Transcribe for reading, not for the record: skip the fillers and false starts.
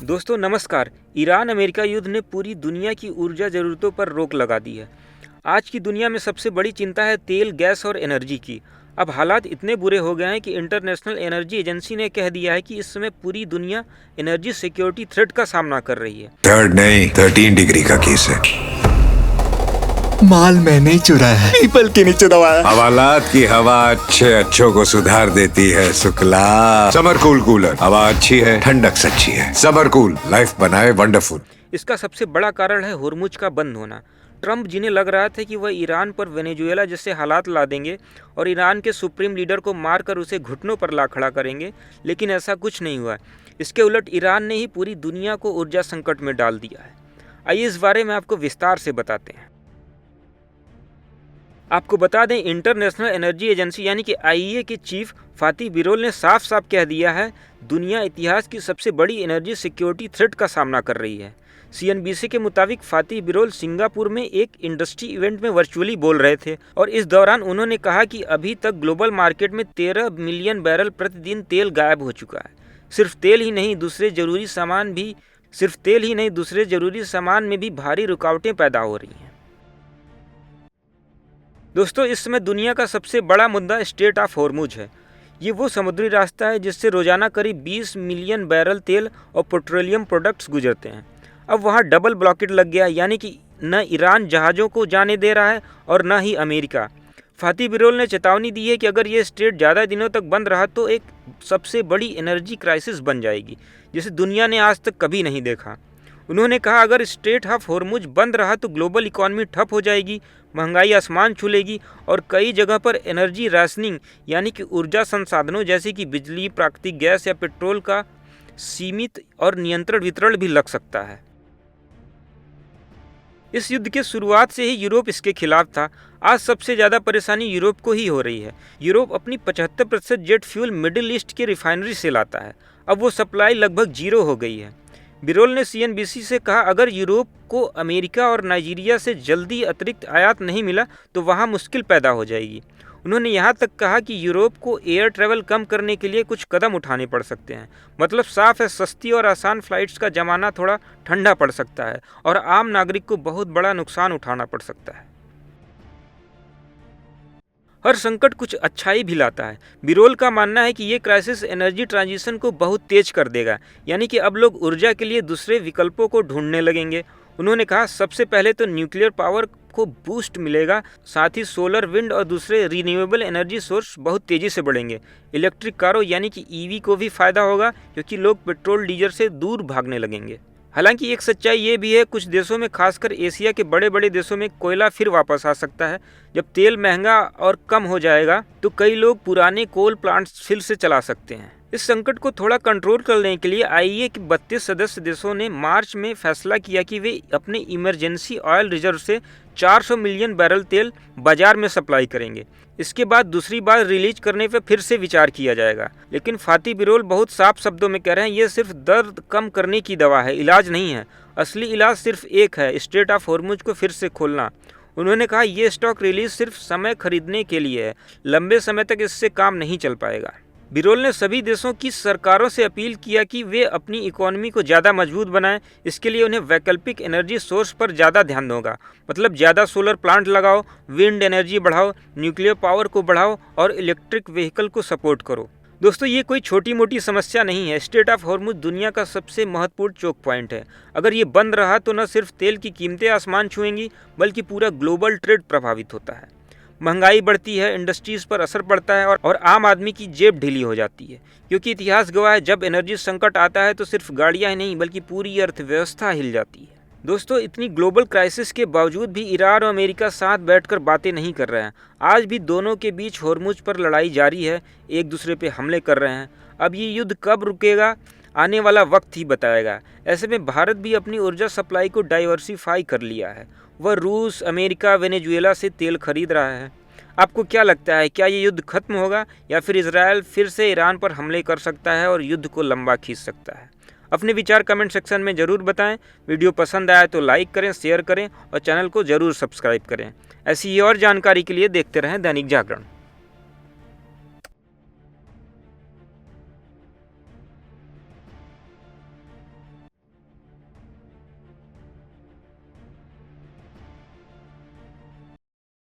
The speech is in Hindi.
दोस्तों नमस्कार। ईरान अमेरिका युद्ध ने पूरी दुनिया की ऊर्जा ज़रूरतों पर रोक लगा दी है। आज की दुनिया में सबसे बड़ी चिंता है तेल, गैस और एनर्जी की। अब हालात इतने बुरे हो गए हैं कि इंटरनेशनल एनर्जी एजेंसी ने कह दिया है कि इस समय पूरी दुनिया एनर्जी सिक्योरिटी थ्रेट का सामना कर रही है। थर्ड नहीं 13 डिग्री का केस है। माल मैंने ही चुराया है, पीपल के नीचे दबाया। हवालात की हवा अच्छों को सुधार देती है। शुक्ला समर कूल कूलर, हवा अच्छी है, ठंडक सच्ची है। समर कूल, लाइफ बनाए वंडरफुल। इसका सबसे बड़ा कारण है होर्मुज का बंद होना। ट्रंप जिन्हें लग रहा था कि वह ईरान पर वेनेजुएला जैसे हालात ला देंगे और ईरान के सुप्रीम लीडर को मारकर उसे घुटनों पर ला खड़ा करेंगे, लेकिन ऐसा कुछ नहीं हुआ। इसके उलट ईरान ने ही पूरी दुनिया को ऊर्जा संकट में डाल दिया है। आइए इस बारे में आपको विस्तार से बताते हैं। आपको बता दें, इंटरनेशनल एनर्जी एजेंसी यानी कि आईईए के चीफ फातिह बिरोल ने साफ साफ कह दिया है, दुनिया इतिहास की सबसे बड़ी एनर्जी सिक्योरिटी थ्रेट का सामना कर रही है। सीएनबीसी के मुताबिक फातिह बिरोल सिंगापुर में एक इंडस्ट्री इवेंट में वर्चुअली बोल रहे थे और इस दौरान उन्होंने कहा कि अभी तक ग्लोबल मार्केट में 13 मिलियन बैरल प्रतिदिन तेल गायब हो चुका है। सिर्फ तेल ही नहीं, दूसरे जरूरी सामान में भी भारी रुकावटें पैदा हो रही हैं। दोस्तों, इस समय दुनिया का सबसे बड़ा मुद्दा स्ट्रेट ऑफ होर्मुज है। ये वो समुद्री रास्ता है जिससे रोजाना करीब 20 मिलियन बैरल तेल और पेट्रोलियम प्रोडक्ट्स गुजरते हैं। अब वहाँ डबल ब्लॉकेट लग गया, यानी कि न ईरान जहाज़ों को जाने दे रहा है और न ही अमेरिका। फातिह बिरोल ने चेतावनी दी है कि अगर ये स्ट्रेट ज़्यादा दिनों तक बंद रहा तो एक सबसे बड़ी एनर्जी क्राइसिस बन जाएगी, जिसे दुनिया ने आज तक कभी नहीं देखा। उन्होंने कहा, अगर स्ट्रेट ऑफ होर्मुज बंद रहा तो ग्लोबल इकॉनमी ठप हो जाएगी, महंगाई आसमान छू लेगी और कई जगह पर एनर्जी राशनिंग यानी कि ऊर्जा संसाधनों जैसे कि बिजली, प्राकृतिक गैस या पेट्रोल का सीमित और नियंत्रण वितरण भी लग सकता है। इस युद्ध के शुरुआत से ही यूरोप इसके खिलाफ था। आज सबसे ज़्यादा परेशानी यूरोप को ही हो रही है। यूरोप अपनी 75% जेट फ्यूल मिडिल ईस्ट की रिफाइनरी से लाता है। अब वो सप्लाई लगभग जीरो हो गई है। बिरोल ने सीएनबीसी से कहा, अगर यूरोप को अमेरिका और नाइजीरिया से जल्दी अतिरिक्त आयात नहीं मिला तो वहाँ मुश्किल पैदा हो जाएगी। उन्होंने यहाँ तक कहा कि यूरोप को एयर ट्रैवल कम करने के लिए कुछ कदम उठाने पड़ सकते हैं। मतलब साफ है, सस्ती और आसान फ्लाइट्स का जमाना थोड़ा ठंडा पड़ सकता है और आम नागरिक को बहुत बड़ा नुकसान उठाना पड़ सकता है। हर संकट कुछ अच्छाई भी लाता है। बिरोल का मानना है कि ये क्राइसिस एनर्जी ट्रांजिशन को बहुत तेज कर देगा, यानी कि अब लोग ऊर्जा के लिए दूसरे विकल्पों को ढूंढने लगेंगे। उन्होंने कहा, सबसे पहले तो न्यूक्लियर पावर को बूस्ट मिलेगा, साथ ही सोलर, विंड और दूसरे रिन्यूएबल एनर्जी सोर्स बहुत तेज़ी से बढ़ेंगे। इलेक्ट्रिक कारों यानी कि ईवी को भी फ़ायदा होगा, क्योंकि लोग पेट्रोल डीजल से दूर भागने लगेंगे। हालांकि एक सच्चाई ये भी है, कुछ देशों में, खासकर एशिया के बड़े बड़े देशों में, कोयला फिर वापस आ सकता है। जब तेल महंगा और कम हो जाएगा तो कई लोग पुराने कोल प्लांट्स फिर से चला सकते हैं। इस संकट को थोड़ा कंट्रोल करने के लिए आईईए के 32 सदस्य देशों ने मार्च में फैसला किया कि वे अपने इमरजेंसी ऑयल रिजर्व से 400 मिलियन बैरल तेल बाजार में सप्लाई करेंगे। इसके बाद दूसरी बार रिलीज करने पर फिर से विचार किया जाएगा। लेकिन फातिह बिरोल बहुत साफ शब्दों में कह रहे हैं, ये सिर्फ दर्द कम करने की दवा है, इलाज नहीं है। असली इलाज सिर्फ एक है, स्ट्रेट ऑफ होर्मुज को फिर से खोलना। उन्होंने कहा, ये स्टॉक रिलीज सिर्फ समय खरीदने के लिए है, लंबे समय तक इससे काम नहीं चल पाएगा। बिरोल ने सभी देशों की सरकारों से अपील किया कि वे अपनी इकोनॉमी को ज़्यादा मजबूत बनाएं। इसके लिए उन्हें वैकल्पिक एनर्जी सोर्स पर ज़्यादा ध्यान होगा। मतलब ज़्यादा सोलर प्लांट लगाओ, विंड एनर्जी बढ़ाओ, न्यूक्लियर पावर को बढ़ाओ और इलेक्ट्रिक व्हीकल को सपोर्ट करो। दोस्तों, ये कोई छोटी मोटी समस्या नहीं है। स्ट्रेट ऑफ होर्मुज दुनिया का सबसे महत्वपूर्ण चोक पॉइंट है। अगर ये बंद रहा तो न सिर्फ तेल की कीमतें आसमान छुएंगी, बल्कि पूरा ग्लोबल ट्रेड प्रभावित होता है। महंगाई बढ़ती है, इंडस्ट्रीज पर असर पड़ता है और आम आदमी की जेब ढीली हो जाती है। क्योंकि इतिहास गवाह है, जब एनर्जी संकट आता है तो सिर्फ गाड़ियां ही नहीं बल्कि पूरी अर्थव्यवस्था हिल जाती है। दोस्तों, इतनी ग्लोबल क्राइसिस के बावजूद भी ईरान और अमेरिका साथ बैठकर बातें नहीं कर रहे हैं। आज भी दोनों के बीच होर्मुज पर लड़ाई जारी है, एक दूसरे पे हमले कर रहे हैं। अब ये युद्ध कब रुकेगा, आने वाला वक्त ही बताएगा। ऐसे में भारत भी अपनी ऊर्जा सप्लाई को डाइवर्सिफाई कर लिया है। वह रूस, अमेरिका, वेनेजुएला से तेल खरीद रहा है। आपको क्या लगता है, क्या ये युद्ध खत्म होगा या फिर इजरायल फिर से ईरान पर हमले कर सकता है और युद्ध को लंबा खींच सकता है? अपने विचार कमेंट सेक्शन में ज़रूर बताएं। वीडियो पसंद आया तो लाइक करें, शेयर करें और चैनल को ज़रूर सब्सक्राइब करें। ऐसी ही और जानकारी के लिए देखते रहें दैनिक जागरण।